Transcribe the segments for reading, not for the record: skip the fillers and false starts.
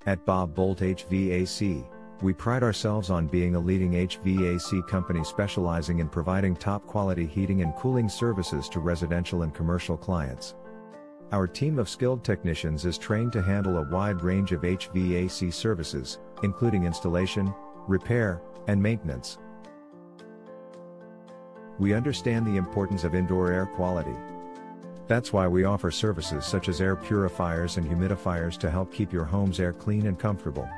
At Bob Boldt HVAC, we pride ourselves on being a leading HVAC company specializing in providing top-quality heating and cooling services to residential and commercial clients. Our team of skilled technicians is trained to handle a wide range of HVAC services, including installation, repair, and maintenance. We understand the importance of indoor air quality. That's why we offer services such as air purifiers and humidifiers to help keep your home's air clean and comfortable.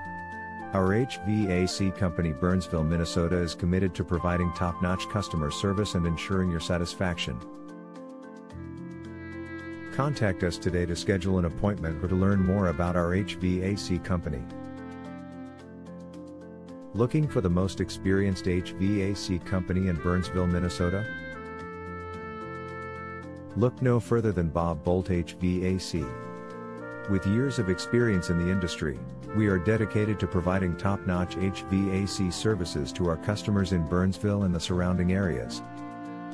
Our HVAC company Burnsville, Minnesota is committed to providing top-notch customer service and ensuring your satisfaction. Contact us today to schedule an appointment or to learn more about our HVAC company. Looking for the most experienced HVAC company in Burnsville, Minnesota? Look no further than Bob Boldt HVAC. With years of experience in the industry, we are dedicated to providing top-notch HVAC services to our customers in Burnsville and the surrounding areas.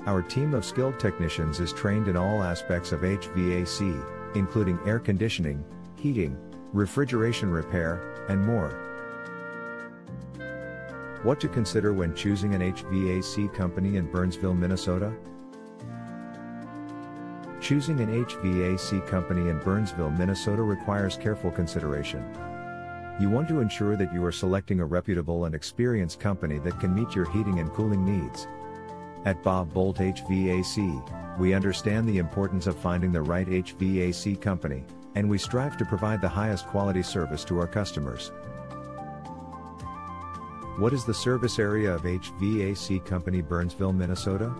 Our team of skilled technicians is trained in all aspects of HVAC, including air conditioning, heating, refrigeration repair, and more. What to consider when choosing an HVAC company in Burnsville, Minnesota? Choosing an HVAC company in Burnsville, Minnesota requires careful consideration. You want to ensure that you are selecting a reputable and experienced company that can meet your heating and cooling needs. At Bob Boldt HVAC, we understand the importance of finding the right HVAC company, and we strive to provide the highest quality service to our customers. What is the service area of HVAC company Burnsville, Minnesota?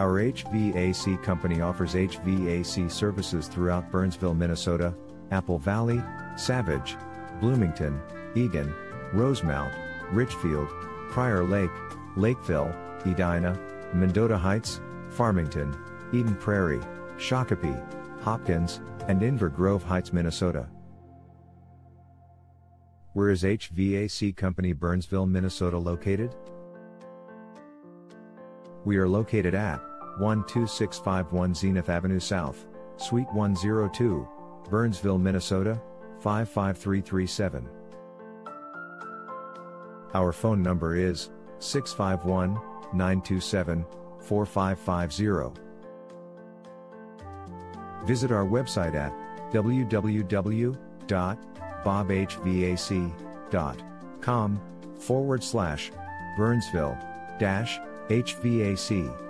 Our HVAC company offers HVAC services throughout Burnsville, Minnesota, Apple Valley, Savage, Bloomington, Eagan, Rosemount, Richfield, Prior Lake, Lakeville, Edina, Mendota Heights, Farmington, Eden Prairie, Shakopee, Hopkins, and Inver Grove Heights, Minnesota. Where is HVAC company Burnsville, Minnesota located? We are located at 12651 Zenith Avenue South, Suite 102, Burnsville, Minnesota, 55337. Our phone number is 651-927-4550. Visit our website at www.bobhvac.com/Burnsville-HVAC.